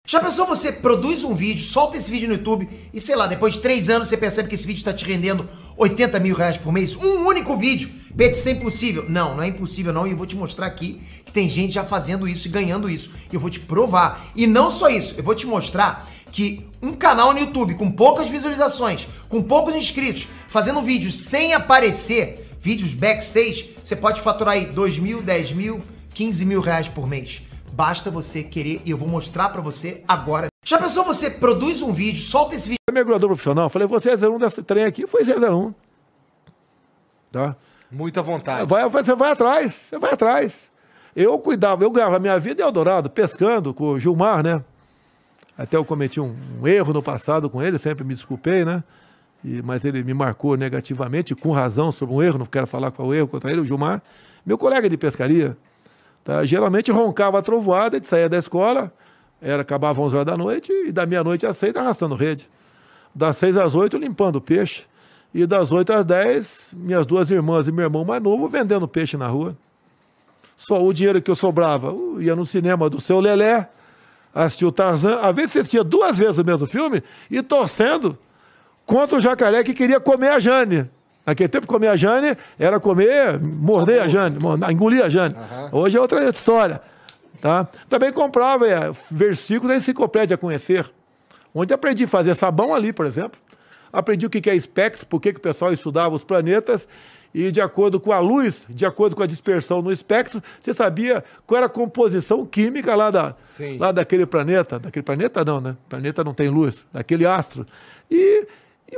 Já pensou, você produz um vídeo, solta esse vídeo no YouTube e, sei lá, depois de 3 anos você percebe que esse vídeo tá te rendendo 80 mil reais por mês? Um único vídeo. Beto, isso é impossível. Não, não é impossível não, e eu vou te mostrar aqui que tem gente já fazendo isso e ganhando isso. E eu vou te provar. E não só isso, eu vou te mostrar que um canal no YouTube com poucas visualizações, com poucos inscritos, fazendo vídeos sem aparecer, vídeos backstage, você pode faturar aí 2 mil, 10 mil, 15 mil reais por mês. Basta você querer e eu vou mostrar pra você agora. Já pensou, você produz um vídeo, solta esse vídeo... Mergulhador profissional, falei, você é 01 desse trem aqui, foi 001. Tá? Muita vontade. Você vai atrás. Eu ganhava minha vida em Eldorado, pescando com o Gilmar, né? Até eu cometi um erro no passado com ele, sempre me desculpei, né? Mas ele me marcou negativamente, com razão, sobre um erro, não quero falar qual erro contra ele, o Gilmar, meu colega de pescaria. Tá? Geralmente roncava a trovoada, a gente saía da escola, acabava 11 horas da noite, e da meia-noite às 6 arrastando rede. Das 6 às 8 limpando peixe. E das 8 às 10, minhas 2 irmãs e meu irmão mais novo vendendo peixe na rua. Só o dinheiro que eu sobrava, eu ia no cinema do Seu Lelé, assistia o Tarzan, às vezes você assistia 2 vezes o mesmo filme, e torcendo contra o jacaré que queria comer a Jane. Naquele tempo, comer a Jane era morder a Jane, engolir a Jane. Uhum. Hoje é outra história. Tá? Também comprava versículos da Enciclopédia Conhecer, onde aprendi a fazer sabão ali, por exemplo. Aprendi o que é espectro, por que o pessoal estudava os planetas, e de acordo com a luz, de acordo com a dispersão no espectro, você sabia qual era a composição química lá daquele planeta. Daquele planeta não, né? O planeta não tem luz, daquele astro. E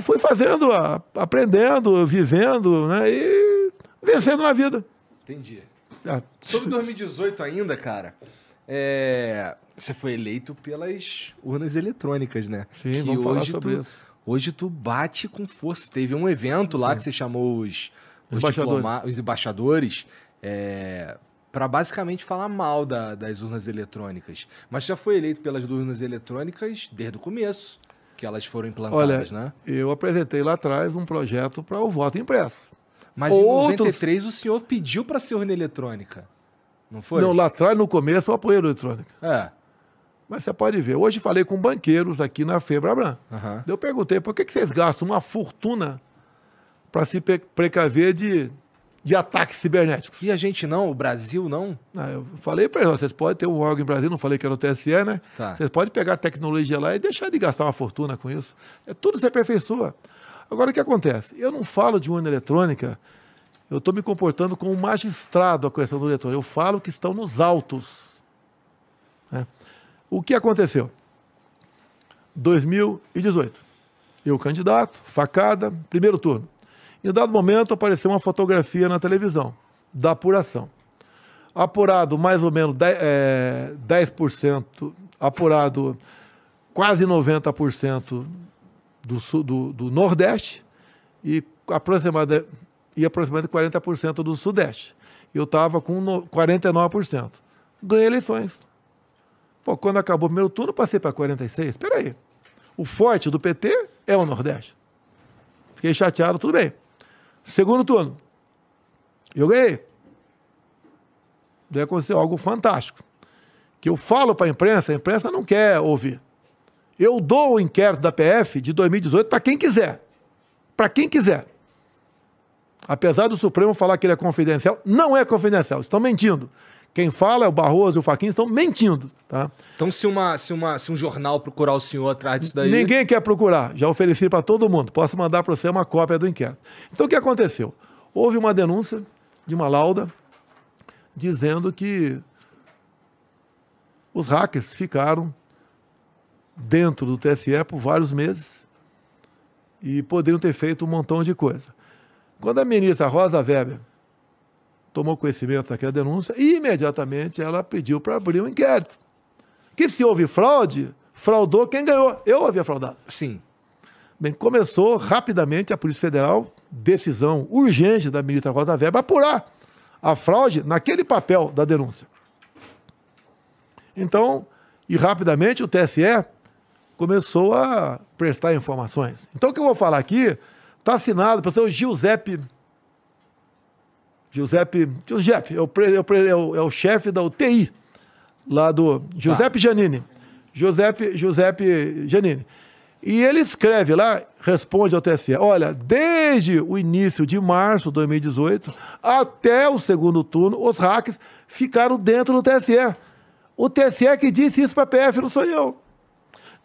fui fazendo, aprendendo, vivendo, né? E vencendo na vida. Entendi. Sobre 2018 ainda, cara, você foi eleito pelas urnas eletrônicas, né? Sim, que vamos falar sobre isso. Hoje tu bate com força. Teve um evento lá que você chamou os embaixadores para basicamente falar mal das urnas eletrônicas. Mas já foi eleito pelas urnas eletrônicas desde o começo, que elas foram implantadas, né? Eu apresentei lá atrás um projeto para o voto impresso. Mas em 93 o senhor pediu para ser urna eletrônica, não foi? Não, lá atrás, no começo, eu apoiei a eletrônica. Mas você pode ver, hoje falei com banqueiros aqui na Febraban. Uhum. Eu perguntei, por que vocês gastam uma fortuna para se precaver de ataques cibernéticos? E a gente não? O Brasil não? Eu falei para eles, vocês podem ter um órgão em Brasília, não falei que era o TSE, né? Tá. Vocês podem pegar a tecnologia lá e deixar de gastar uma fortuna com isso. Tudo se aperfeiçoa. Agora, o que acontece? Eu não falo de urna eletrônica, eu estou me comportando como um magistrado da questão do eletrônico. Eu falo que estão nos autos. Né? O que aconteceu? 2018. Eu, candidato, facada, primeiro turno. Em dado momento, apareceu uma fotografia na televisão da apuração. Apurado mais ou menos 10%, apurado quase 90% do Nordeste e aproximadamente 40% do Sudeste. Eu estava com 49%. Ganhei eleições. Pô, quando acabou o primeiro turno, passei para 46%. Espera aí. O forte do PT é o Nordeste. Fiquei chateado, tudo bem. Segundo turno, eu ganhei. Daí aconteceu algo fantástico. Que eu falo para a imprensa não quer ouvir. Eu dou o inquérito da PF de 2018 para quem quiser. Para quem quiser. Apesar do Supremo falar que ele é confidencial, não é confidencial, estão mentindo. Quem fala é o Barroso e o Fachin, estão mentindo. Tá? Então, se um jornal procurar o senhor atrás disso daí... Ninguém quer procurar, já ofereci para todo mundo. Posso mandar para você uma cópia do inquérito. Então, o que aconteceu? Houve uma denúncia de uma lauda dizendo que os hackers ficaram dentro do TSE por vários meses e poderiam ter feito um montão de coisa. Quando a ministra Rosa Weber tomou conhecimento daquela denúncia, imediatamente ela pediu para abrir um inquérito. Que se houve fraude, fraudou quem ganhou. Eu havia fraudado. Sim. Bem, começou rapidamente a Polícia Federal, decisão urgente da ministra Rosa Weber, apurar a fraude naquele papel da denúncia. Então, e rapidamente o TSE começou a prestar informações. Então, o que eu vou falar aqui está assinado pelo seu Giuseppe, é o chefe da UTI, lá do Giuseppe Giannini. Giuseppe Giannini. E ele escreve lá, responde ao TSE, olha, desde o início de março de 2018 até o segundo turno, os hackers ficaram dentro do TSE. O TSE que disse isso para a PF, não sou eu.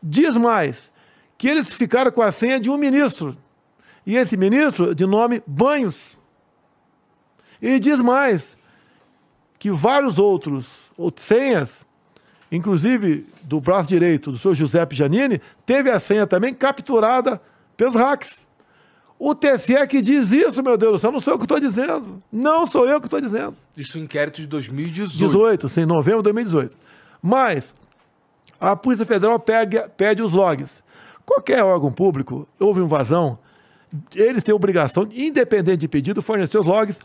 Diz mais, que eles ficaram com a senha de um ministro. E esse ministro, de nome Banhos. E diz mais, que vários outros senhas, inclusive do braço direito do senhor Giuseppe Giannini, teve a senha também capturada pelos hacks. O TSE que diz isso, meu Deus do céu, não sou eu que estou dizendo. Não sou eu que estou dizendo. Isso inquérito de 2018. 18, sim, novembro de 2018. Mas a Polícia Federal pede os logs. Qualquer órgão público, houve invasão, eles têm obrigação, independente de pedido, fornecer os logs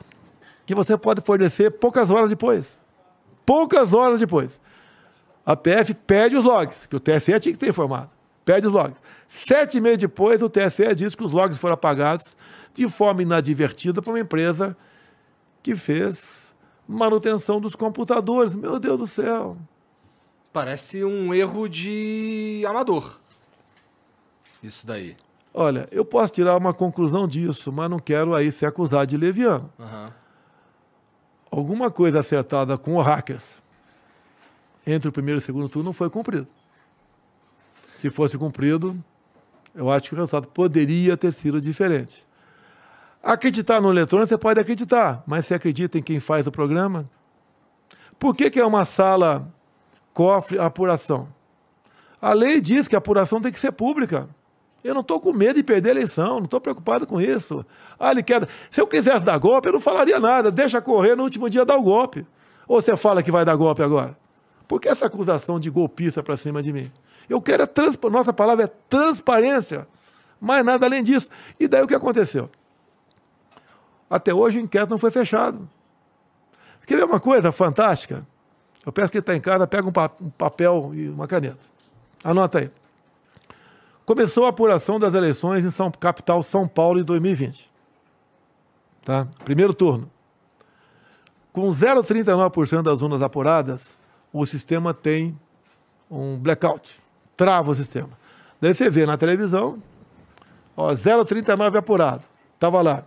que você pode fornecer poucas horas depois. Poucas horas depois. A PF pede os logs, que o TSE tinha que ter informado. Pede os logs. 7 meses depois, o TSE diz que os logs foram apagados de forma inadvertida por uma empresa que fez manutenção dos computadores. Meu Deus do céu. Parece um erro de amador. Isso daí. Olha, eu posso tirar uma conclusão disso, mas não quero aí ser acusado de leviano. Alguma coisa acertada com os hackers entre o primeiro e o segundo turno não foi cumprido. Se fosse cumprido, eu acho que o resultado poderia ter sido diferente. Acreditar no eletrônico, você pode acreditar, mas você acredita em quem faz o programa? Por que é uma sala cofre apuração? A lei diz que a apuração tem que ser pública. Eu não estou com medo de perder a eleição, não estou preocupado com isso. Ele quer... Se eu quisesse dar golpe, eu não falaria nada. Deixa correr, no último dia dar o golpe. Ou você fala que vai dar golpe agora? Por que essa acusação de golpista para cima de mim? Eu quero nossa palavra é transparência. Mais nada além disso. E daí o que aconteceu? Até hoje o inquérito não foi fechado. Quer ver uma coisa fantástica? Eu peço que ele está em casa, pega um papel e uma caneta. Anota aí. Começou a apuração das eleições em capital São Paulo em 2020. Tá? Primeiro turno. Com 0,39% das urnas apuradas, o sistema tem um blackout. Trava o sistema. Daí você vê na televisão, 0,39 apurado. Estava lá.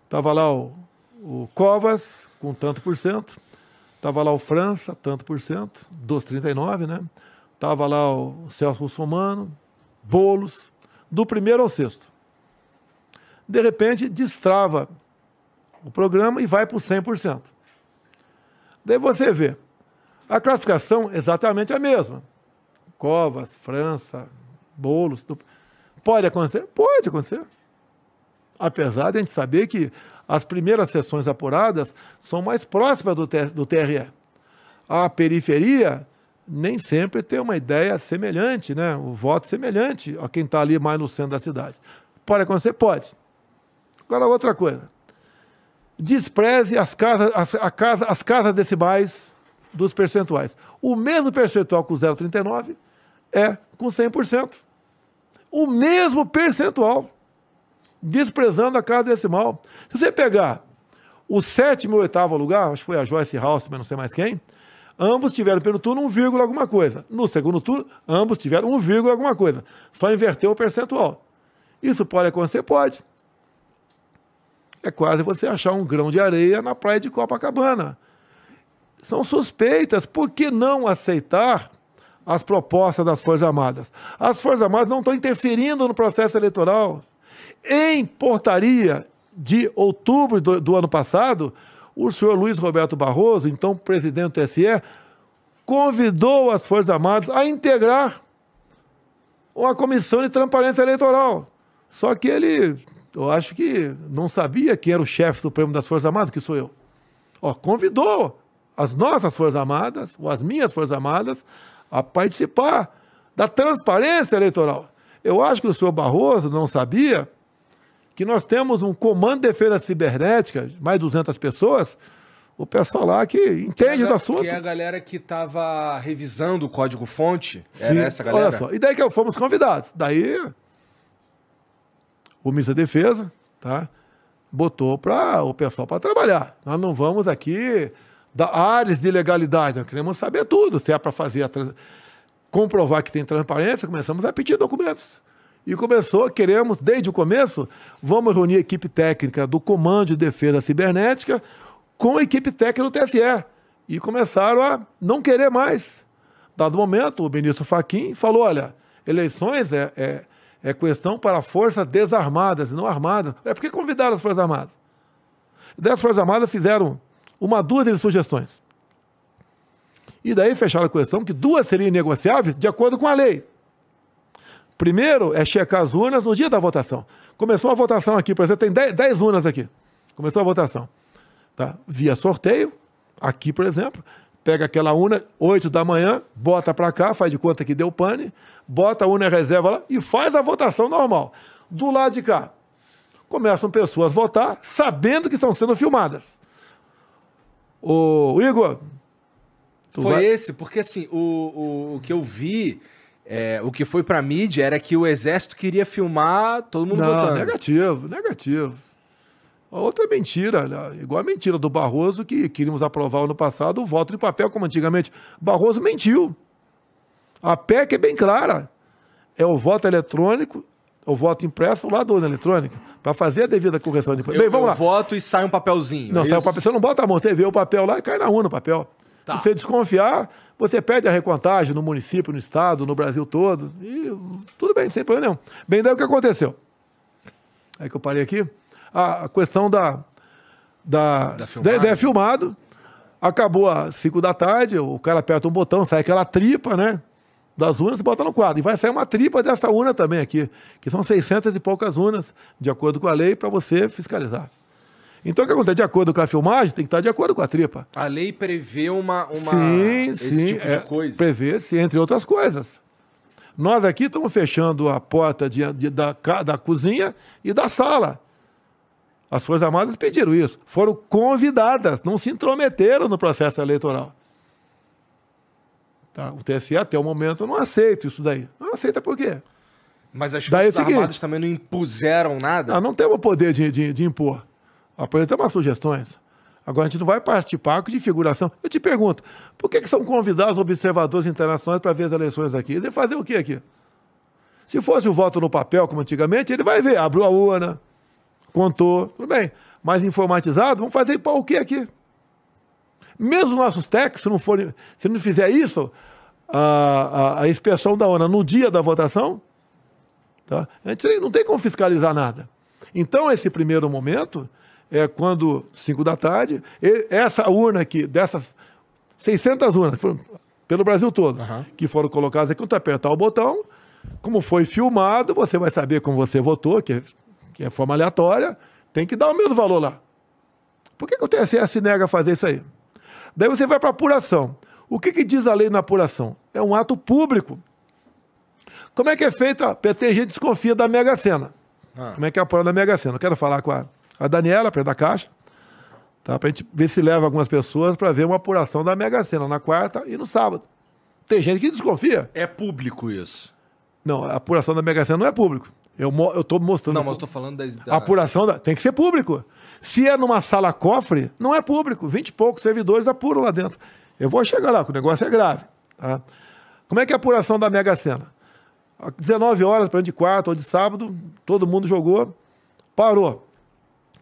Estava lá o Covas, com tanto por cento. Estava lá o França, tanto por cento, 2,39, né? Estava lá o Celso Russomano, Boulos, do primeiro ao sexto. De repente, destrava o programa e vai para o 100%. Daí você vê, a classificação é exatamente a mesma. Covas, França, Boulos. Pode acontecer? Pode acontecer. Apesar de a gente saber que as primeiras sessões apuradas são mais próximas do TRE. A periferia nem sempre tem uma ideia semelhante, né? O voto semelhante a quem está ali mais no centro da cidade. Pode acontecer? Pode. Agora, outra coisa. Despreze as casas decimais dos percentuais. O mesmo percentual com 0,39 é com 100%. O mesmo percentual. Desprezando a casa decimal. Se você pegar o 7º e o 8º lugar, acho que foi a Joyce House, mas não sei mais quem, ambos tiveram pelo turno 1, alguma coisa. No segundo turno, ambos tiveram 1, alguma coisa. Só inverteu o percentual. Isso pode acontecer? Pode. É quase você achar um grão de areia na praia de Copacabana. São suspeitas. Por que não aceitar as propostas das Forças Armadas? As Forças Armadas não estão interferindo no processo eleitoral. Em portaria de outubro do ano passado, o senhor Luiz Roberto Barroso, então presidente do TSE, convidou as Forças Armadas a integrar uma comissão de transparência eleitoral. Só que ele, eu acho que não sabia quem era o chefe supremo das Forças Armadas, que sou eu. Convidou as nossas Forças Armadas, ou as minhas Forças Armadas, a participar da transparência eleitoral. Eu acho que o senhor Barroso não sabia que nós temos um comando de defesa cibernética, mais de 200 pessoas, o pessoal lá que entende do assunto. Que é a galera que estava revisando o código-fonte. Era essa galera? Olha só. E daí que fomos convidados. Daí, o ministro da Defesa, tá, botou o pessoal para trabalhar. Nós não vamos aqui dar áreas de legalidade, nós queremos saber tudo, se é para fazer comprovar que tem transparência, começamos a pedir documentos. E queremos, desde o começo, vamos reunir a equipe técnica do Comando de Defesa Cibernética com a equipe técnica do TSE. E começaram a não querer mais. Dado momento, o ministro Fachin falou, olha, eleições é questão para forças desarmadas e não armadas. Por que convidaram as Forças Armadas? Daí as Forças Armadas fizeram uma dúzia de sugestões. E daí fecharam a questão que 2 seriam negociáveis de acordo com a lei. Primeiro é checar as urnas no dia da votação. Começou a votação aqui, por exemplo, tem 10 urnas aqui. Começou a votação. Tá? Via sorteio, aqui, por exemplo, pega aquela urna, 8 da manhã, bota para cá, faz de conta que deu pane, bota a urna reserva lá e faz a votação normal. Do lado de cá, começam pessoas a votar sabendo que estão sendo filmadas. Ô, Igor... Porque assim, o que eu vi, o que foi pra mídia era que o Exército queria filmar todo mundo votando. Negativo. A outra mentira, igual a mentira do Barroso, que queríamos aprovar ano passado o voto de papel, como antigamente. Barroso mentiu. A PEC é bem clara. É o voto eletrônico, o voto impresso lá da urna eletrônica, para fazer a devida correção de... Bem, vamos lá. Eu voto e sai um papelzinho. Não, sai o papel. Você não bota a mão, você vê o papel lá e cai na urna o papel. Tá. Se você desconfiar, você pede a recontagem no município, no estado, no Brasil todo. E tudo bem, sem problema nenhum. Bem, daí o que aconteceu? Aí que eu parei aqui. A questão da filmado. Acabou às 5 da tarde, o cara aperta um botão, sai aquela tripa, né? Das urnas e bota no quadro. E vai sair uma tripa dessa urna também aqui, que são 600 e poucas urnas, de acordo com a lei, para você fiscalizar. Então, o que acontece? De acordo com a filmagem, tem que estar de acordo com a tripa. A lei prevê esse tipo de coisa. Prevê, sim, entre outras coisas. Nós aqui estamos fechando a porta da cozinha e da sala. As Forças Armadas pediram isso. Foram convidadas, não se intrometeram no processo eleitoral. Tá? O TSE, até o momento, não aceita isso daí. Não aceita por quê? Mas as Forças Armadas também não impuseram nada? Não temos o poder de impor. Apresentamos umas sugestões. Agora, a gente não vai participar de figuração. Eu te pergunto, por que são convidados observadores internacionais para ver as eleições aqui? Eles vão fazer o quê aqui? Se fosse o voto no papel, como antigamente, ele vai ver, abriu a urna, contou, tudo bem. Mas informatizado, vamos fazer o quê aqui? Mesmo nossos técnicos, se não fizer isso, a inspeção da urna no dia da votação, tá? A gente não tem como fiscalizar nada. Então, esse primeiro momento... é quando, 5 da tarde, essa urna aqui, dessas 600 urnas, que foram pelo Brasil todo, que foram colocadas aqui, quando você apertar o botão, como foi filmado, você vai saber como você votou, que é forma aleatória, tem que dar o mesmo valor lá. Por que o TSE se nega a fazer isso aí? Daí você vai para a apuração. O que diz a lei na apuração? É um ato público. Como é que é feita? Tem gente que desconfia da Mega Sena. Como é que é a apuração da Mega Sena? Eu quero falar com a Daniela, perto da Caixa, tá? Para a gente ver se leva algumas pessoas para ver uma apuração da Mega Sena na quarta e no sábado. Tem gente que desconfia. É público isso? Não, a apuração da Mega Sena não é público. Eu estou mostrando... Não, mas eu estou falando A apuração tem que ser público. Se é numa sala cofre, não é público. 20 e poucos servidores apuram lá dentro. Eu vou chegar lá, que o negócio é grave. Tá? Como é que é a apuração da Mega Sena? Às 19 horas, para de quarta ou de sábado, todo mundo jogou, parou.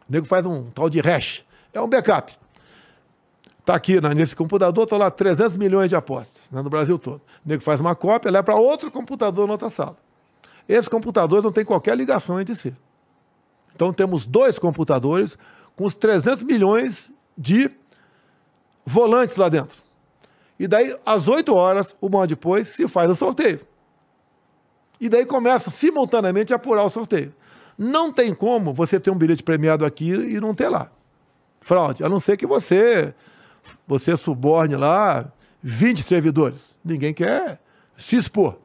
O nego faz um tal de hash. É um backup. Está aqui nesse computador, estão lá 300 milhões de apostas, né, no Brasil todo. O nego faz uma cópia, leva para outro computador na outra sala. Esses computadores não têm qualquer ligação entre si. Então temos 2 computadores com os 300 milhões de volantes lá dentro. E daí, às 8 horas, uma hora depois, se faz o sorteio. E daí começa simultaneamente a apurar o sorteio. Não tem como você ter um bilhete premiado aqui e não ter lá. Fraude. A não ser que você suborne lá 20 servidores. Ninguém quer se expor.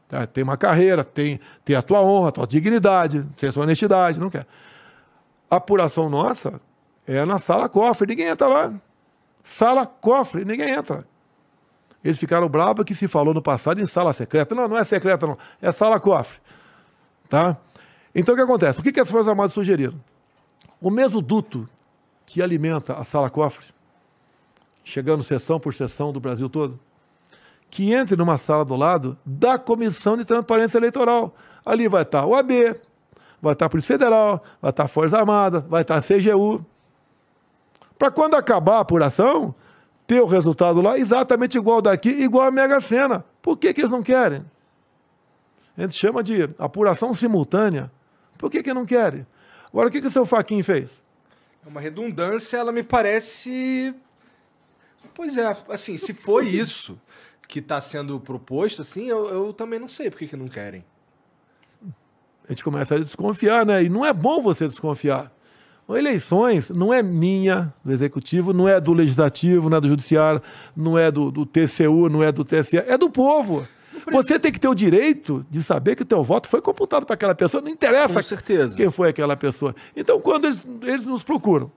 Tá? Tem uma carreira, tem a tua honra, a tua dignidade, tem a sua honestidade, não quer. A apuração nossa é na sala cofre, ninguém entra lá. Sala cofre, ninguém entra. Eles ficaram bravos que se falou no passado em sala secreta. Não, não é secreta não, é sala cofre. Tá? Então, o que acontece? O que as Forças Armadas sugeriram? O mesmo duto que alimenta a sala cofre, chegando seção por seção do Brasil todo, que entre numa sala do lado da Comissão de Transparência Eleitoral. Ali vai estar o AB, vai estar a Polícia Federal, vai estar a Força Armada, vai estar a CGU. Para quando acabar a apuração, ter o resultado lá exatamente igual daqui, igual a Mega Sena. Por que eles não querem? A gente chama de apuração simultânea. Por que não querem? Agora, o que o seu Fachin fez? É uma redundância, ela me parece... Pois é, assim, se foi isso que está sendo proposto, assim, eu também não sei por que não querem. A gente começa a desconfiar, né? E não é bom você desconfiar. Eleições não é minha, do Executivo, não é do Legislativo, não é do Judiciário, não é do TCU, não é do TSE, é do povo. Você tem que ter o direito de saber que o teu voto foi computado para aquela pessoa, não interessa Com certeza. quem foi aquela pessoa. Então, quando eles nos procuram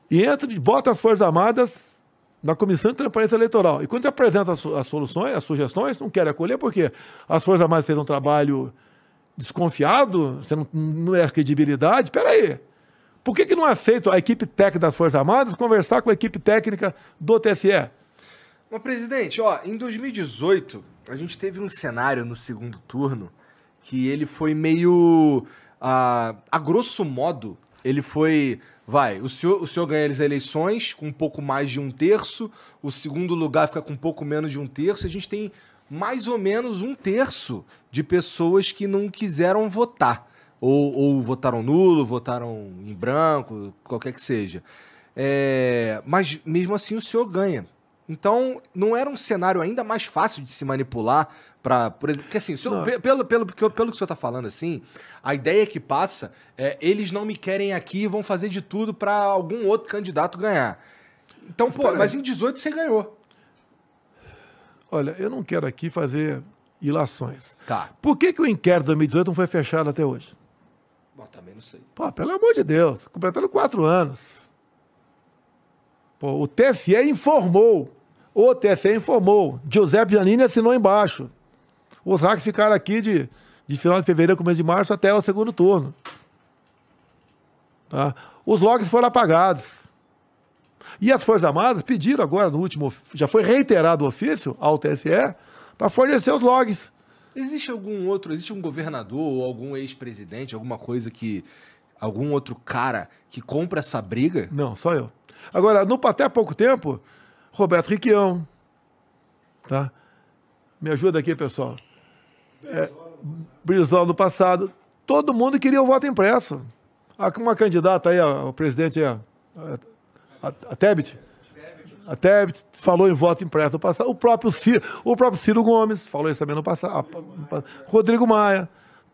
e entram e botam as Forças Armadas na Comissão de Transparência Eleitoral, e quando você apresenta as soluções, as sugestões, não querem acolher porque as Forças Armadas fez um trabalho desconfiado, você não é credibilidade, espera aí. Por que não aceita a equipe técnica das Forças Armadas conversar com a equipe técnica do TSE? Mas, presidente, ó, em 2018, a gente teve um cenário no segundo turno que ele foi meio... a grosso modo, ele foi... o senhor ganha as eleições com um pouco mais de 1/3, o segundo lugar fica com um pouco menos de 1/3, e a gente tem mais ou menos 1/3 de pessoas que não quiseram votar. Ou votaram nulo, votaram em branco, qualquer que seja. Mas mesmo assim o senhor ganha. Então, não era um cenário ainda mais fácil de se manipular para, por exemplo, porque assim, o senhor, pelo que o senhor está falando assim, a ideia que passa é eles não me querem aqui e vão fazer de tudo para algum outro candidato ganhar. Então, mas em 18 você ganhou. Olha, eu não quero aqui fazer ilações. Tá. Por que o inquérito de 2018 não foi fechado até hoje? Bom, também não sei. Pô, pelo amor de Deus, completando 4 anos. Pô, o TSE informou. Giuseppe Giannini assinou embaixo. Os hacks ficaram aqui de final de fevereiro, começo de março, até o segundo turno. Tá? Os logs foram apagados. E as Forças Armadas pediram agora, no último, já foi reiterado o ofício ao TSE, para fornecer os logs. Existe um governador ou algum ex-presidente, alguma coisa algum outro cara que compra essa briga? Não, só eu. Agora, até há pouco tempo, Roberto Requião, tá? Me ajuda aqui, pessoal. Brizola no passado, todo mundo queria o voto impresso. Uma candidata aí, o presidente, a Tebet. A Tebet falou em voto impresso no passado. O próprio Ciro Gomes falou isso também no passado. Rodrigo Maia.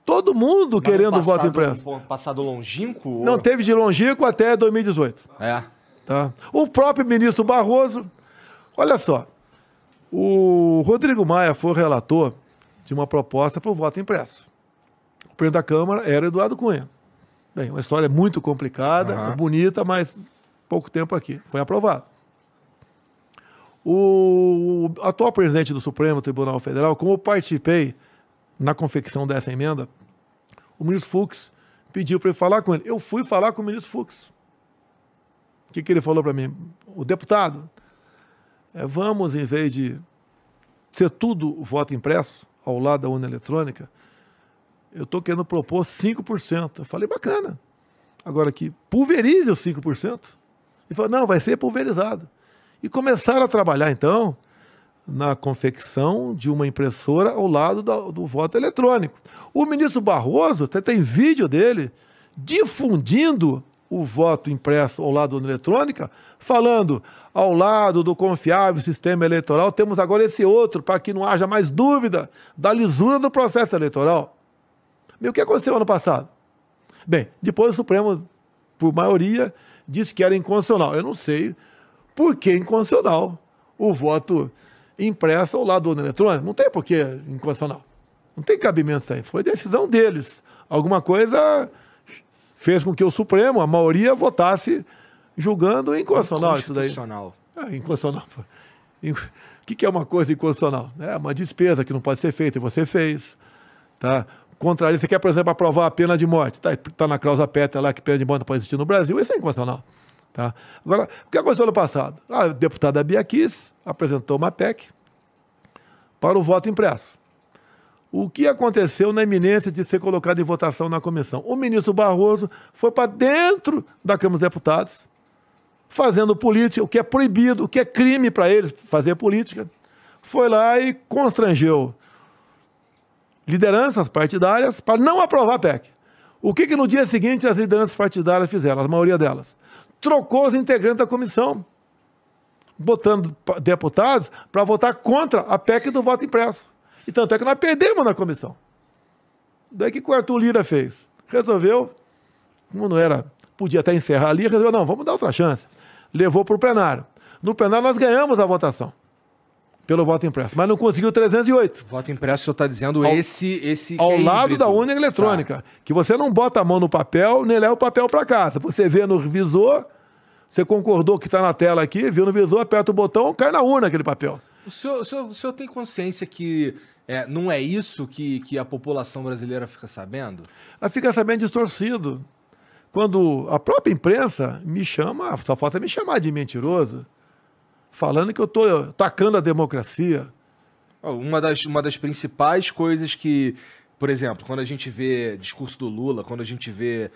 Todo mundo querendo o voto impresso. Passado longínquo? Não teve de longínquo até 2018. Tá? O próprio ministro Barroso. Olha só. O Rodrigo Maia foi o relator de uma proposta para o voto impresso. O presidente da Câmara era Eduardo Cunha. Bem, uma história muito complicada, bonita, mas pouco tempo aqui. Foi aprovado. O atual presidente do Supremo Tribunal Federal, como eu participei na confecção dessa emenda, o ministro Fux pediu para eu falar com ele. Eu fui falar com o ministro Fux. O que ele falou para mim? O deputado, vamos, em vez de ser tudo voto impresso, ao lado da urna eletrônica, eu estou querendo propor 5%. Eu falei, bacana. Agora que pulverize os 5%. Ele falou, não, vai ser pulverizado. E começaram a trabalhar, então, na confecção de uma impressora ao lado do voto eletrônico. O ministro Barroso, até tem vídeo dele, difundindo o voto impresso ao lado da urna eletrônica, falando, ao lado do confiável sistema eleitoral, temos agora esse outro, para que não haja mais dúvida da lisura do processo eleitoral. E o que aconteceu ano passado? Bem, depois o Supremo, por maioria, disse que era inconstitucional. Eu não sei por que inconstitucional o voto impresso ao lado do urna eletrônica. Não tem por que inconstitucional. Não tem cabimento isso aí. Foi decisão deles. Alguma coisa fez com que o Supremo, a maioria, votasse julgando inconstitucional isso daí. Inconstitucional. O que é uma coisa inconstitucional? É uma despesa que não pode ser feita e você fez. Tá? Contrário, você quer, por exemplo, aprovar a pena de morte. Tá na cláusula pétrea lá que pena de morte não pode existir no Brasil. Isso é inconstitucional. Tá? Agora, o que aconteceu no passado? A deputada Bia Kicis apresentou uma PEC para o voto impresso. O que aconteceu na iminência de ser colocado em votação na comissão? O ministro Barroso foi para dentro da Câmara dos Deputados, fazendo política, o que é proibido, o que é crime para eles fazer política. Foi lá e constrangeu lideranças partidárias para não aprovar a PEC. O que no dia seguinte as lideranças partidárias fizeram, a maioria delas? Trocou os integrantes da comissão, botando deputados para votar contra a PEC do voto impresso. E tanto é que nós perdemos na comissão. Daí que o Arthur Lira fez? Resolveu, como não era, podia até encerrar ali, resolveu, não, vamos dar outra chance. Levou para o plenário. No plenário nós ganhamos a votação pelo voto impresso, mas não conseguiu 308. Voto impresso, o senhor está dizendo esse ao é lado híbrido. da urna eletrônica, tá. Que você não bota a mão no papel, nem leva o papel para casa. Você vê no visor, você concordou que está na tela aqui, viu no visor, aperta o botão, cai na urna aquele papel. O senhor tem consciência que não é isso que a população brasileira fica sabendo? Ela fica sabendo distorcido. Quando a própria imprensa me chama, só falta me chamar de mentiroso, falando que eu estou atacando a democracia. Uma das principais coisas que, por exemplo, quando a gente vê discurso do Lula, quando a gente vê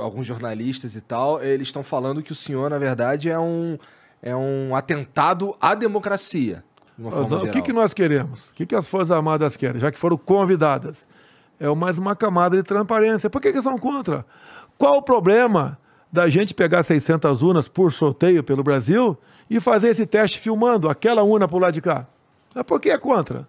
alguns jornalistas e tal, eles estão falando que o senhor, na verdade, é um atentado à democracia. O que nós queremos? O que as Forças Armadas querem? Já que foram convidadas. É mais uma camada de transparência. Por que são contra? Qual o problema da gente pegar 600 urnas por sorteio pelo Brasil e fazer esse teste filmando aquela urna para o lado de cá? Por que é contra?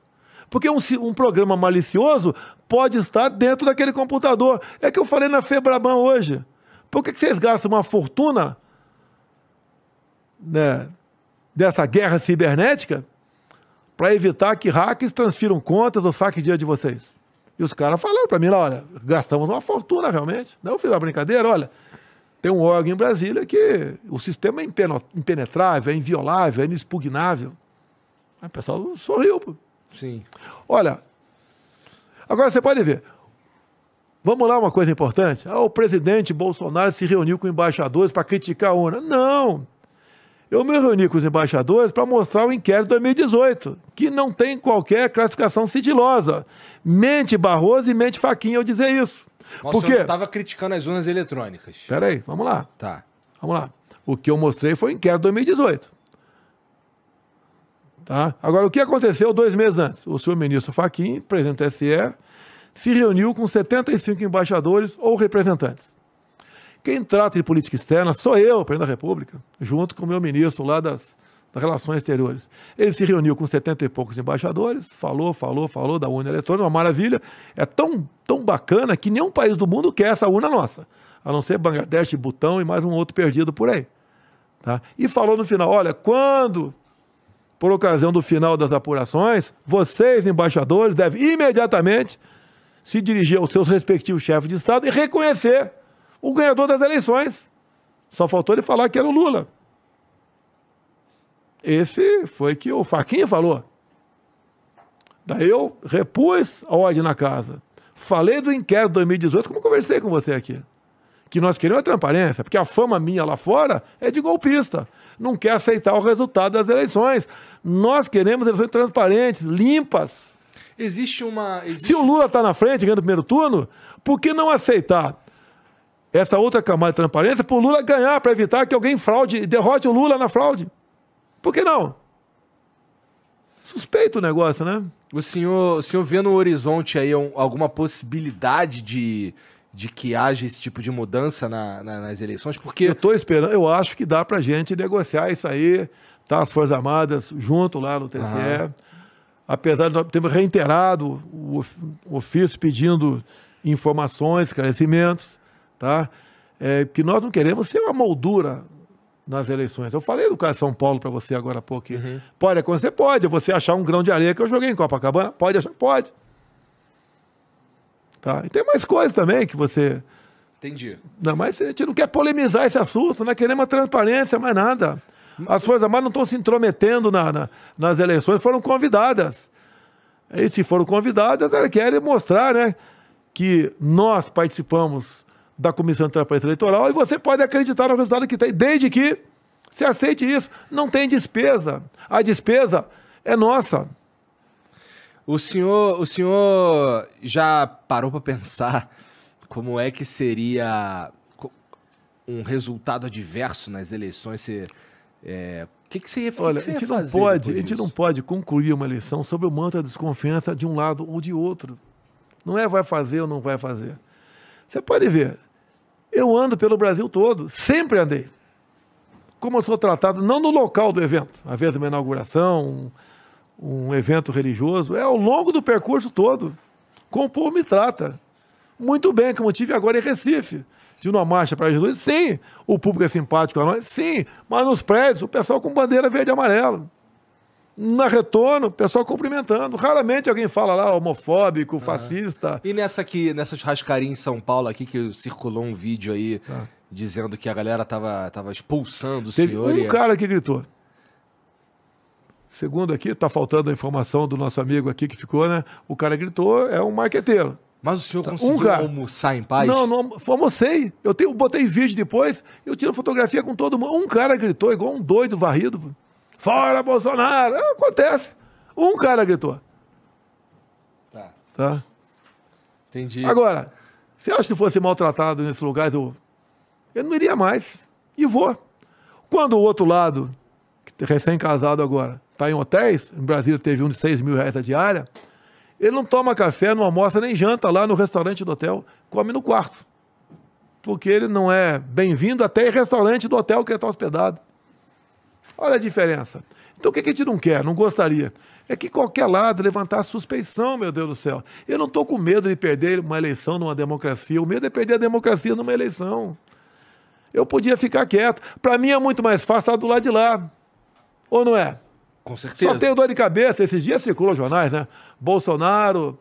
Porque um programa malicioso pode estar dentro daquele computador. É que eu falei na Febraban hoje. Por que vocês gastam uma fortuna, né, dessa guerra cibernética para evitar que hackers transfiram contas ou saquem dinheiro de vocês? E os caras falaram para mim lá, olha, gastamos uma fortuna realmente. Não, eu fiz uma brincadeira, olha, tem um órgão em Brasília que o sistema é impenetrável, é inviolável, é inexpugnável. Aí o pessoal sorriu. Pô. Sim. Olha, agora você pode ver. Vamos lá, uma coisa importante. O presidente Bolsonaro se reuniu com embaixadores para criticar a urna. Não. Eu me reuni com os embaixadores para mostrar o inquérito de 2018, que não tem qualquer classificação sigilosa. Mente Barroso e mente Fachin ao dizer isso. Nossa, eu não estava criticando as urnas eletrônicas. Espera aí, vamos lá. Tá. Vamos lá. O que eu mostrei foi o inquérito de 2018. Tá? Agora, o que aconteceu 2 meses antes? O senhor ministro Fachin, presidente do TSE, se reuniu com 75 embaixadores ou representantes. Quem trata de política externa sou eu, presidente da República, junto com o meu ministro lá das Relações Exteriores. Ele se reuniu com 70 e poucos embaixadores, falou da urna eletrônica, uma maravilha. É tão bacana que nenhum país do mundo quer essa urna nossa, a não ser Bangladesh, Butão e mais um outro perdido por aí. Tá? E falou no final, olha, quando, por ocasião do final das apurações, vocês, embaixadores, devem imediatamente se dirigir aos seus respectivos chefes de Estado e reconhecer o ganhador das eleições. Só faltou ele falar que era o Lula. Esse foi que o Fachin falou. Daí eu repus a ordem na casa. Falei do inquérito de 2018, como conversei com você aqui. Que nós queremos a transparência, porque a fama minha lá fora é de golpista. Não quer aceitar o resultado das eleições. Nós queremos eleições transparentes, limpas. Se o Lula está na frente, ganhando o primeiro turno, por que não aceitar essa outra camada de transparência para o Lula ganhar, para evitar que alguém derrote o Lula na fraude? Por que não? Suspeito o negócio, né? O senhor vê no horizonte aí alguma possibilidade de que haja esse tipo de mudança nas eleições? Porque eu estou esperando, eu acho que dá para a gente negociar isso aí, tá? As Forças Armadas junto lá no TSE. Apesar de nós termos reiterado o ofício pedindo informações, esclarecimentos, tá? Que nós não queremos ser uma moldura nas eleições. Eu falei do caso de São Paulo para você agora há pouco. Pode acontecer? Pode. Você achar um grão de areia que eu joguei em Copacabana? Pode achar? Pode. Tá? E tem mais coisas também que você... Entendi. Não, mas a gente não quer polemizar esse assunto, não queremos uma transparência, mais nada. As Forças Armadas não estão se intrometendo nas eleições, foram convidadas. E se foram convidadas, elas querem mostrar, né, que nós participamos da Comissão de Transparência Eleitoral e você pode acreditar no resultado que tem, desde que você aceite isso. Não tem despesa. A despesa é nossa. O senhor já parou para pensar como é que seria um resultado adverso nas eleições? O que você ia fazer? Olha, a gente não pode concluir uma eleição sobre o manto da desconfiança de um lado ou de outro. Não é vai fazer ou não vai fazer. Você pode ver, eu ando pelo Brasil todo, sempre andei. Como eu sou tratado, não no local do evento, às vezes uma inauguração, um evento religioso, é ao longo do percurso todo. Como o povo me trata. Muito bem, como eu tive agora em Recife. De uma marcha para Jesus, sim. O público é simpático a nós, sim. Mas nos prédios, o pessoal com bandeira verde e amarelo. Na retorno, o pessoal cumprimentando. Raramente alguém fala lá homofóbico, fascista. E nessa churrascaria em São Paulo aqui, que circulou um vídeo aí dizendo que a galera tava expulsando o senhor. Teve um cara que gritou. Segundo aqui, tá faltando a informação do nosso amigo aqui que ficou, né? O cara gritou, é um marqueteiro. Mas o senhor conseguiu almoçar em paz? Não almocei. Eu botei vídeo depois, eu tiro fotografia com todo mundo. Um cara gritou igual um doido varrido. Fora Bolsonaro! Acontece. Um cara gritou. Tá? Entendi. Agora, se eu acho que fosse maltratado nesses lugares, eu não iria mais. E vou. Quando o outro lado, recém-casado agora, está em hotéis, em Brasília teve um de R$6.000 a diária, ele não toma café, não almoça nem janta lá no restaurante do hotel, come no quarto. Porque ele não é bem-vindo até em restaurante do hotel que ele está hospedado. Olha a diferença. Então o que a gente não quer, não gostaria? É que qualquer lado levantar suspeição, meu Deus do céu. Eu não estou com medo de perder uma eleição numa democracia. O medo é perder a democracia numa eleição. Eu podia ficar quieto. Para mim é muito mais fácil estar do lado de lá. Ou não é? Com certeza. Só tenho dor de cabeça. Esses dias circulam jornais, né? Bolsonaro,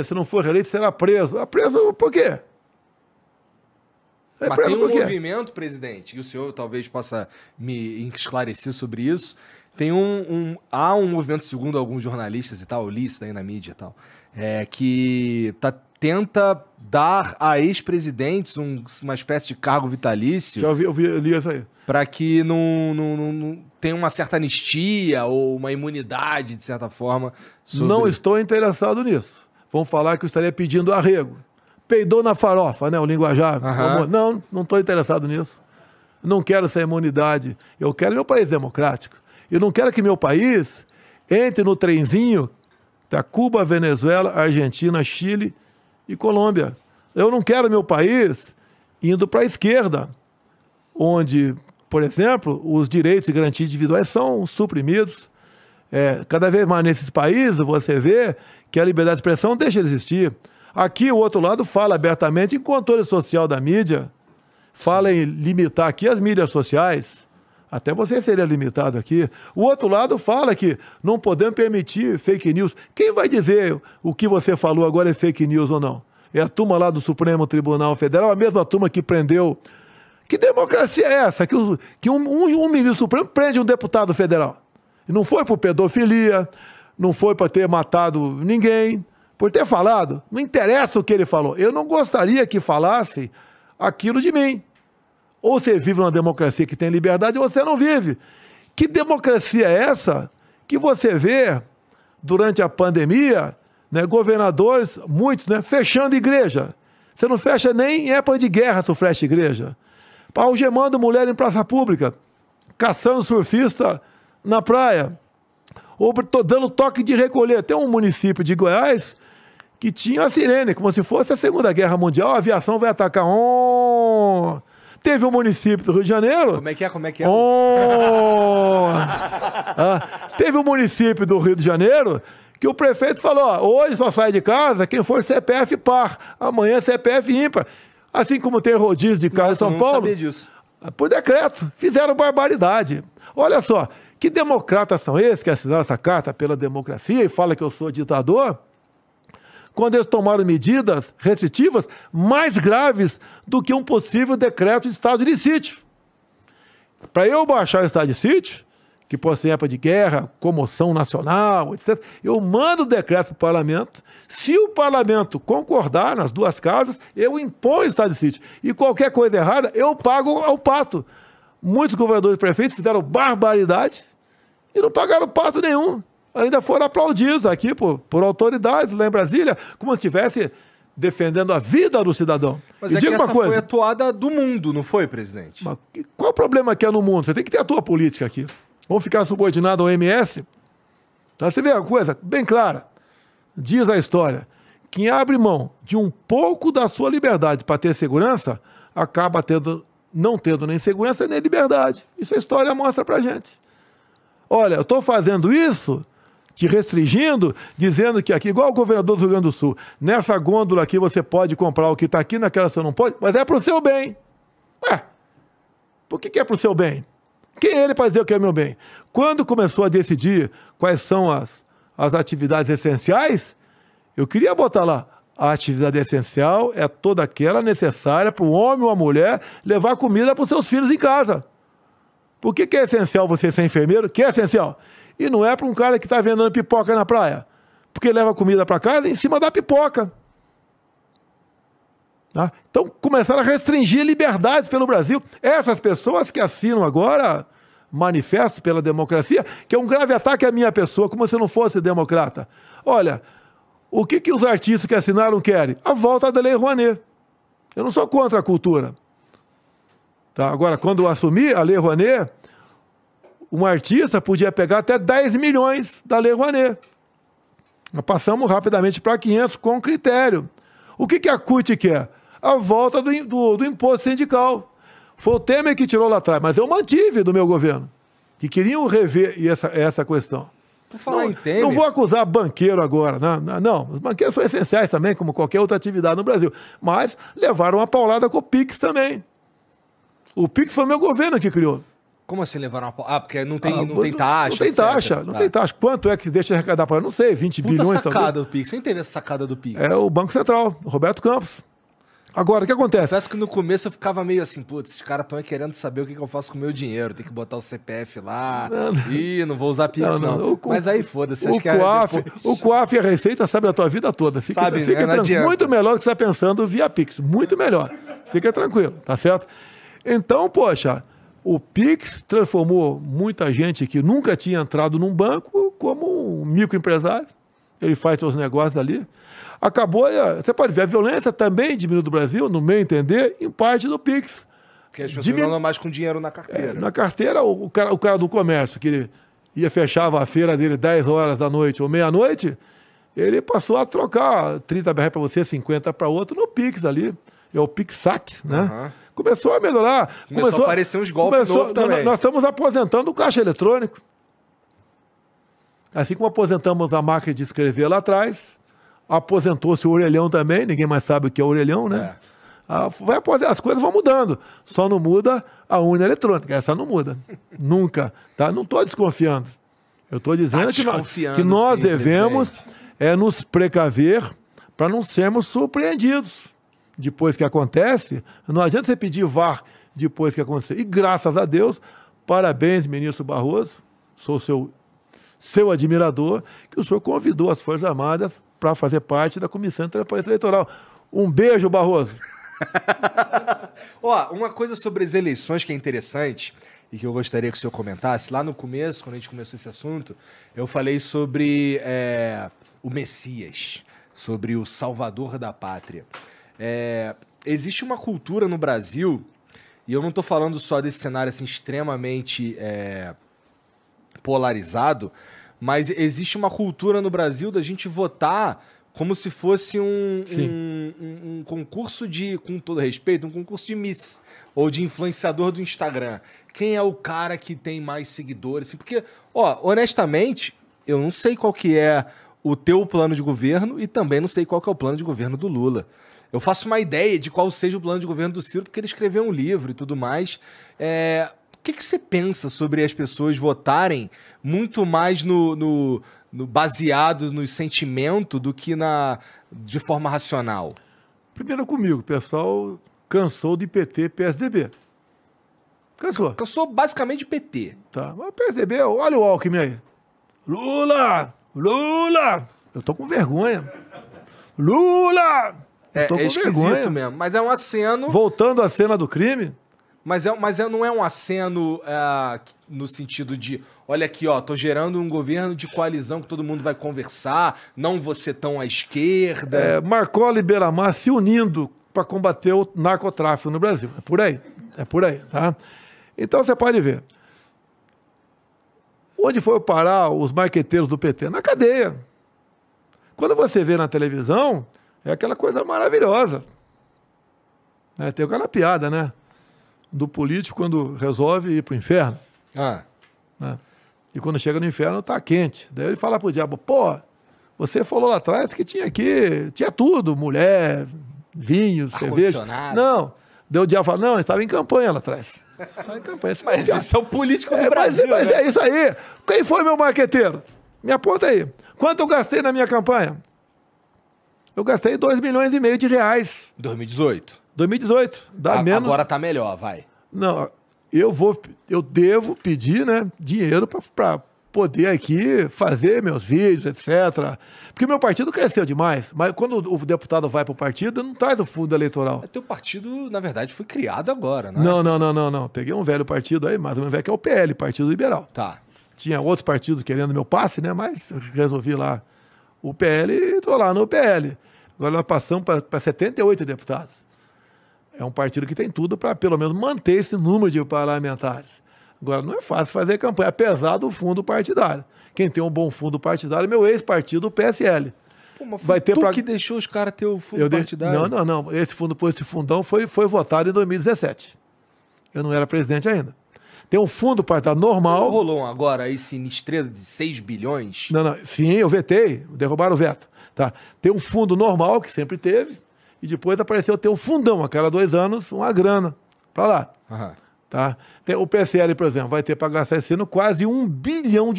se não for reeleito, será preso. Preso por quê? Mas tem um movimento, presidente, e o senhor talvez possa me esclarecer sobre isso. Há um movimento, segundo alguns jornalistas e tal, eu li isso daí na mídia e tal, que tenta dar a ex-presidentes uma espécie de cargo vitalício. Eu li isso aí. Para que não tenha uma certa anistia ou uma imunidade, de certa forma. Não estou interessado nisso. Vão falar que eu estaria pedindo arrego. Peidou na farofa, né? O linguajar. Não estou interessado nisso. Não quero essa imunidade. Eu quero meu país democrático. Eu não quero que meu país entre no trenzinho da Cuba, Venezuela, Argentina, Chile e Colômbia. Eu não quero meu país indo para a esquerda, onde, por exemplo, os direitos e garantias individuais são suprimidos. Cada vez mais nesses países você vê que a liberdade de expressão deixa de existir. Aqui o outro lado fala abertamente em controle social da mídia, fala em limitar aqui as mídias sociais, até você seria limitado aqui. O outro lado fala que não podemos permitir fake news. Quem vai dizer o que você falou agora é fake news ou não? É a turma lá do Supremo Tribunal Federal, a mesma turma que prendeu. Que democracia é essa? Que um ministro supremo prende um deputado federal. E não foi por pedofilia, não foi para ter matado ninguém, por ter falado. Não interessa o que ele falou. Eu não gostaria que falasse aquilo de mim. Ou você vive numa democracia que tem liberdade ou você não vive. Que democracia é essa que você vê durante a pandemia, né, governadores, muitos, né, fechando igreja? Você não fecha nem em época de guerra, tu fecha igreja. Algemando mulher em praça pública, caçando surfista na praia, ou dando toque de recolher. Tem um município de Goiás que tinha a sirene, como se fosse a Segunda Guerra Mundial, a aviação vai atacar. Teve um município do Rio de Janeiro... Como é que é? Teve um município do Rio de Janeiro que o prefeito falou, hoje só sai de casa quem for CPF par, amanhã CPF ímpar. Assim como tem rodízio de carro em São Paulo. Sabia disso. Por decreto. Fizeram barbaridade. Olha só, que democratas são esses que assinaram essa carta pela democracia e falam que eu sou ditador? Quando eles tomaram medidas restritivas mais graves do que um possível decreto de estado de sítio. Para eu baixar o estado de sítio, que pode ser época de guerra, comoção nacional, etc., eu mando o decreto para o parlamento. Se o parlamento concordar nas duas casas, eu imponho o estado de sítio. E qualquer coisa errada, eu pago ao pato. Muitos governadores e prefeitos fizeram barbaridade e não pagaram pato nenhum. ainda foram aplaudidos aqui por autoridades lá em Brasília, como se estivesse defendendo a vida do cidadão. Mas e é que diga uma essa coisa, foi a toada do mundo, não foi, presidente? mas qual o problema que é no mundo? Você tem que ter a tua política aqui. Vamos ficar subordinado ao MS? Tá? Você vê uma coisa bem clara. Diz a história. Quem abre mão de um pouco da sua liberdade para ter segurança, acaba não tendo nem segurança nem liberdade. Isso a história mostra pra gente. Olha, eu estou fazendo isso, te restringindo, dizendo que aqui, igual o governador do Rio Grande do Sul, nessa gôndola aqui você pode comprar o que está aqui, naquela você não pode, mas é para o seu bem. Ué, por que é para o seu bem? Quem é ele para dizer o que é meu bem? Quando começou a decidir quais são as atividades essenciais, eu queria botar lá, a atividade essencial é toda aquela necessária para o homem ou a mulher levar comida para os seus filhos em casa. Por que é essencial você ser enfermeiro? Que é essencial? E não é para um cara que está vendendo pipoca na praia. Porque leva comida para casa em cima da pipoca. Tá? Então, começaram a restringir liberdades pelo Brasil. Essas pessoas que assinam agora manifesto pela democracia, que é um grave ataque à minha pessoa, como se eu não fosse democrata. Olha, o que os artistas que assinaram querem? A volta da Lei Rouanet. Eu não sou contra a cultura. Tá? Agora, quando eu assumi a Lei Rouanet, um artista podia pegar até 10 milhões da Lei Rouanet. Nós passamos rapidamente para 500 com critério. O que a CUT quer? A volta do imposto sindical. Foi o Temer que tirou lá atrás, mas eu mantive do meu governo, que queriam rever essa questão. Não vou acusar banqueiro agora, não. Os banqueiros são essenciais também, como qualquer outra atividade no Brasil. Mas levaram uma paulada com o Pix também. O Pix foi o meu governo que criou. Como assim levaram uma paulada? Ah, porque não tem taxa. Não tem taxa, não tem taxa. Quanto é que deixa de arrecadar para? Não sei, 20 bilhões. Puta sacada do Pix. Você entende essa sacada do Pix? É o Banco Central, o Roberto Campos. Agora, o que acontece? Confesso que no começo eu ficava meio assim, putz, esses caras estão querendo saber o que eu faço com o meu dinheiro, tem que botar o CPF lá, não vou usar Pix não. Mas aí foda-se, acho que o COAF e a Receita sabe da tua vida toda. Fica muito melhor do que você está pensando via Pix, muito melhor. Fica tranquilo, tá certo? Então, poxa, o Pix transformou muita gente que nunca tinha entrado num banco como um microempresário. Ele faz seus negócios ali. Acabou, você pode ver, a violência também diminuiu do Brasil, no meu entender, em parte do Pix. Porque as pessoas não andam mais com dinheiro na carteira. Na carteira, o cara do comércio, que fechava a feira dele 10 horas da noite ou meia-noite, ele passou a trocar 30 BR para você, 50 para outro, no Pix ali. É o Pix Saque, né? Uhum. Começou a melhorar. Começou a aparecer uns golpes novos também. Nós estamos aposentando o caixa eletrônico. Assim como aposentamos a máquina de escrever lá atrás, aposentou-se o orelhão também, ninguém mais sabe o que é orelhão, né? As coisas vão mudando, só não muda a urna eletrônica, essa não muda, nunca, tá? Não estou desconfiando, eu estou dizendo que nós devemos nos precaver para não sermos surpreendidos. Depois que acontece, não adianta você pedir VAR depois que aconteceu. E graças a Deus, parabéns, ministro Barroso, sou seu admirador, que o senhor convidou as Forças Armadas para fazer parte da Comissão de Transparência Eleitoral. Um beijo, Barroso. Uma coisa sobre as eleições que é interessante e que eu gostaria que o senhor comentasse, lá no começo, quando a gente começou esse assunto, eu falei sobre o Messias, sobre o Salvador da Pátria. Existe uma cultura no Brasil, e eu não estou falando só desse cenário assim, extremamente polarizado, mas existe uma cultura no Brasil da gente votar como se fosse um concurso com todo respeito, um concurso de Miss ou de influenciador do Instagram. Quem é o cara que tem mais seguidores? Assim, porque, honestamente, eu não sei qual que é o teu plano de governo e também não sei qual que é o plano de governo do Lula. Eu faço uma ideia de qual seja o plano de governo do Ciro, porque ele escreveu um livro e tudo mais. O que você pensa sobre as pessoas votarem muito mais baseado no sentimento do que de forma racional? Primeiro comigo, o pessoal cansou de PT e PSDB. Cansou. Cansou basicamente de PT. Tá. Mas o PSDB, olha o Alckmin aí. Lula! Eu tô com vergonha. Lula! É esquisito mesmo, mas é um aceno... Voltando à cena do crime. Mas não é um aceno no sentido de, olha aqui, ó, tô gerando um governo de coalizão que todo mundo vai conversar, não vou ser tão à esquerda. Marcola e Beiramar se unindo para combater o narcotráfico no Brasil. É por aí, tá? Então você pode ver. Onde foram parar os marqueteiros do PT? Na cadeia. Quando você vê na televisão, é aquela coisa maravilhosa. Né? Tem aquela piada, né? Do político quando resolve ir pro inferno. Né? E quando chega no inferno, tá quente. Daí ele fala pro diabo, pô, você falou lá atrás que tinha aqui, tinha tudo, mulher, vinho, cerveja. Não. Daí o diabo fala, não, estava em campanha lá atrás. Estava em campanha. Mas esse é o político do Brasil, mas é isso aí. Quem foi meu marqueteiro? Me aponta aí. Quanto eu gastei na minha campanha? Eu gastei 2,5 milhões de reais. 2018. 2018. Dá menos. Agora tá melhor, vai. Não, eu devo pedir, né, dinheiro para poder aqui fazer meus vídeos, etc. Porque meu partido cresceu demais. Mas quando o deputado vai para o partido, não traz o fundo eleitoral. Teu partido, na verdade, foi criado agora, né? Não. Peguei um velho partido aí, mais ou menos velho, que é o PL, Partido Liberal. Tá. Tinha outros partidos querendo meu passe, né? Mas eu resolvi lá o PL e estou lá no PL. Agora nós passamos para 78 deputados. É um partido que tem tudo para, pelo menos, manter esse número de parlamentares. Agora, não é fácil fazer campanha, apesar do fundo partidário. Quem tem um bom fundo partidário é meu ex-partido, o PSL. Pô, mas foi tu que deixou os caras ter o fundo partidário? Não. Esse fundão foi votado em 2017. Eu não era presidente ainda. Tem um fundo partidário normal. Não rolou agora aí sinistreiro de 6 bilhões? Não. Sim, eu vetei, derrubaram o veto. Tá? Tem um fundo normal, que sempre teve, e depois apareceu ter um fundão, a cada 2 anos, uma grana para lá. Aham. Tá? O PSL, por exemplo, vai ter para gastar esse ano quase R$1 bilhão.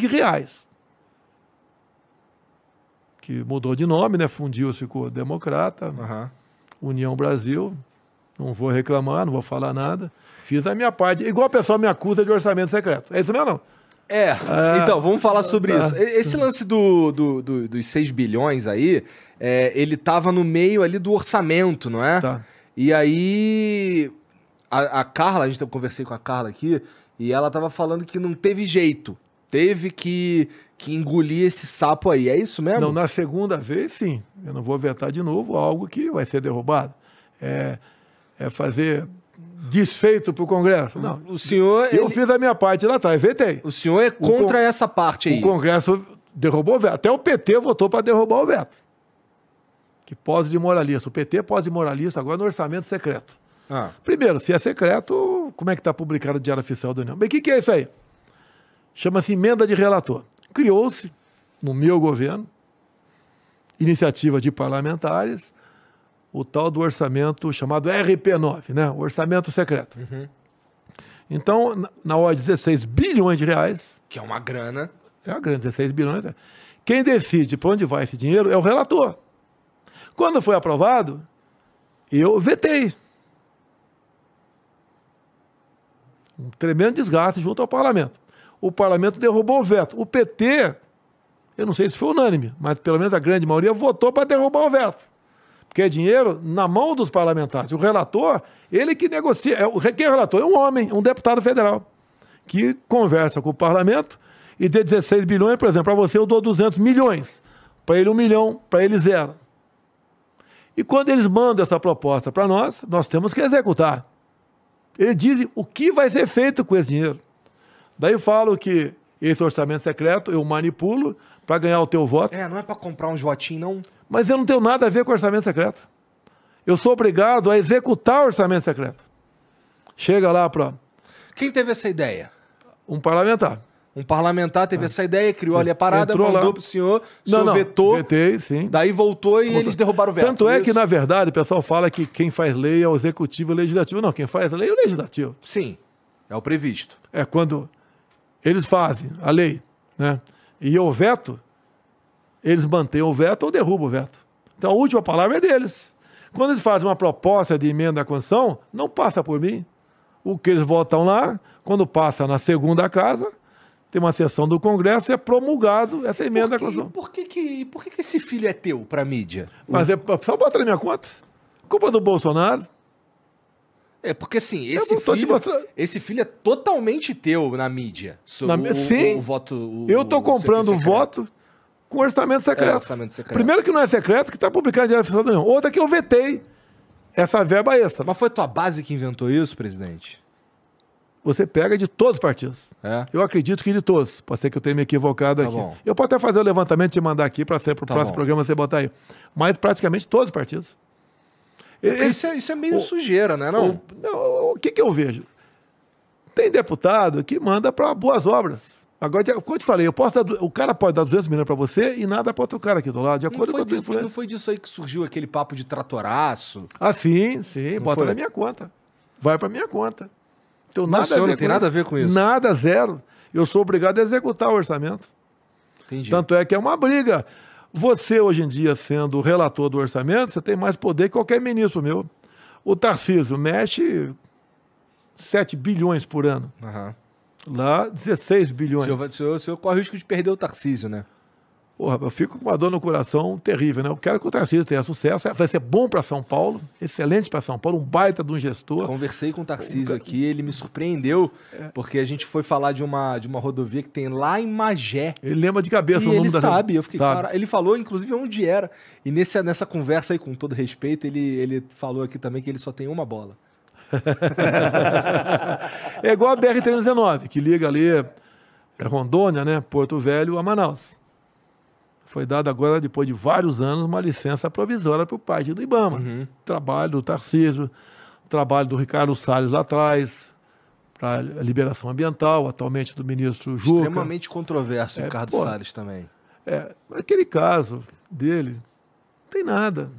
Que mudou de nome, né? Fundiu, ficou Democrata, União Brasil. Não vou reclamar, não vou falar nada. Fiz a minha parte. Igual o pessoal me acusa de orçamento secreto. É isso mesmo, não? Então, vamos falar sobre isso. Esse lance dos 6 bilhões aí, ele tava no meio ali do orçamento, não é? Tá. E aí... A Carla, eu conversei com a Carla aqui, e ela tava falando que não teve jeito. Teve que engolir esse sapo aí. É isso mesmo? Não, na segunda vez, sim. Eu não vou vetar de novo algo que vai ser derrubado. É fazer desfeito para o Congresso. Não. O senhor... Eu fiz a minha parte lá atrás, vetei. O senhor é contra essa parte aí? O Congresso derrubou o veto. Até o PT votou para derrubar o veto. Que pose de moralista. O PT pose de moralista agora no orçamento secreto. Primeiro, se é secreto, como é que está publicado no Diário Oficial da União? Bem, o que é isso aí? Chama-se emenda de relator. Criou-se, no meu governo, iniciativa de parlamentares, o tal do orçamento chamado RP9, né? O orçamento secreto. Então, na ordem de 16 bilhões de reais... Que é uma grana. É uma grana, 16 bilhões. Quem decide para onde vai esse dinheiro é o relator. Quando foi aprovado, eu vetei. Um tremendo desgaste junto ao parlamento. O parlamento derrubou o veto. O PT, eu não sei se foi unânime, mas pelo menos a grande maioria votou para derrubar o veto. Porque é dinheiro na mão dos parlamentares. O relator, ele que negocia. Quem é o relator? É um homem, um deputado federal, que conversa com o parlamento e dê 16 bilhões, por exemplo, para você eu dou 200 milhões. Para ele 1 milhão, para ele 0. E quando eles mandam essa proposta para nós temos que executar. Eles dizem o que vai ser feito com esse dinheiro. Daí eu falo que esse orçamento secreto eu manipulo para ganhar o teu voto. Não é para comprar uns votinhos, não. Mas eu não tenho nada a ver com orçamento secreto. Eu sou obrigado a executar o orçamento secreto. Chega lá para... Quem teve essa ideia? Um parlamentar. Um parlamentar teve essa ideia, criou ali a parada, entrou mandou lá. pro senhor, o senhor vetou, vetei, sim. Daí voltou e eles derrubaram o veto. Tanto é que, na verdade, o pessoal fala que quem faz lei é o executivo e o legislativo. Não, quem faz a lei é o legislativo. Sim, é o previsto. É quando eles fazem a lei, né? E o veto, eles mantêm o veto ou derrubam o veto. Então a última palavra é deles. Quando eles fazem uma proposta de emenda à Constituição, não passa por mim. O que eles votam lá, quando passa na segunda casa... Tem uma sessão do Congresso e é promulgado essa emenda à Constituição. Por que esse filho é teu pra mídia? Mas só bota na minha conta. Culpa do Bolsonaro. É, porque assim, Eu não tô te mostrando. esse filho é totalmente teu na mídia. Sim. O voto. Eu tô comprando o secreto. voto com orçamento secreto. Orçamento secreto. Primeiro que não é secreto, que tá publicado em Diário Oficial da União. Outra que eu vetei essa verba extra. Mas foi tua base que inventou isso, presidente? Você pega de todos os partidos. É. Eu acredito que de todos. Pode ser que eu tenha me equivocado Tá aqui. bom. Eu posso até fazer o levantamento e te mandar aqui para ser pro Tá próximo bom. programa você botar aí. Mas praticamente todos os partidos. Eles- Isso é meio sujeira, né? Não? o que eu vejo? Tem deputado que manda para boas obras. Agora, como eu te falei, o cara pode dar 200 milhões para você e nada para outro cara aqui do lado, de acordo com a tua Não influência. foi disso aí que surgiu aquele papo de tratoraço? Ah, sim, bota foi? na minha conta. Vai para minha conta. Então, Mas o senhor não tem nada a ver com isso? Nada, zero. Eu sou obrigado a executar o orçamento. Entendi. Tanto é que é uma briga. Você, hoje em dia, sendo o relator do orçamento, você tem mais poder que qualquer ministro meu. O Tarcísio mexe 7 bilhões por ano. Aham. Lá, 16 bilhões. O senhor corre o risco de perder o Tarcísio, né? Porra, eu fico com uma dor no coração terrível, né? Eu quero que o Tarcísio tenha sucesso. Vai ser bom para São Paulo, excelente para São Paulo, um baita de um gestor. Conversei com o Tarcísio aqui, ele me surpreendeu, porque a gente foi falar de uma rodovia que tem lá em Magé. Ele lembra de cabeça E o nome ele da sabe, eu fiquei, sabe. cara, ele falou inclusive onde era. E nessa conversa aí, com todo respeito, ele falou aqui também que ele só tem uma bola. É igual a BR-319, que liga ali Rondônia, né, Porto Velho a Manaus. Foi dada agora, depois de vários anos, uma licença provisória por parte do IBAMA. Trabalho do Tarcísio, trabalho do Ricardo Salles lá atrás, para a liberação ambiental, atualmente do ministro Juca. Extremamente controverso, o Ricardo pô. Salles também. Aquele caso dele, não tem nada.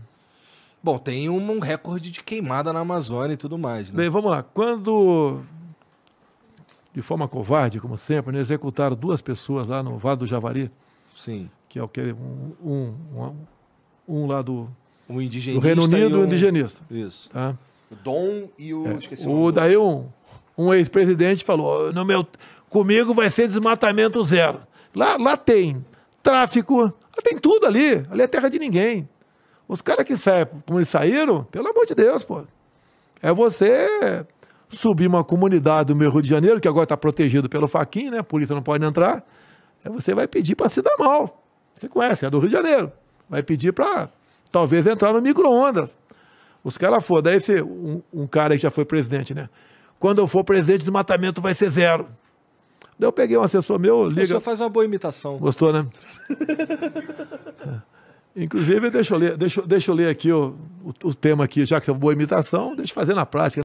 Bom, tem um recorde de queimada na Amazônia e tudo mais, né? Bem, vamos lá. Quando, de forma covarde, como sempre, né, executaram 2 pessoas lá no Vale do Javari, Sim. que é o que um lá do Um indigenista Reino Unido e e um indigenista. Isso. Tá? O Dom e o... Esqueci Daí um ex-presidente falou, comigo vai ser desmatamento zero. Lá tem tráfico, lá tem tudo ali. Ali é terra de ninguém. Os caras que saem, como eles saíram, pelo amor de Deus, pô. É você subir uma comunidade do meu Rio de Janeiro, que agora está protegido pelo Fachin, né? A polícia não pode entrar. Você vai pedir para se dar mal. Você conhece, é do Rio de Janeiro. Vai pedir para, talvez, entrar no micro-ondas. Os caras foram. Daí um cara aí que já foi presidente, né? Quando eu for presidente, o desmatamento vai ser zero. Daí eu peguei um assessor meu, O liga... senhor faz uma boa imitação. Gostou, né? Inclusive, deixa eu ler aqui o tema aqui, já que é uma boa imitação, deixa eu fazer na prática.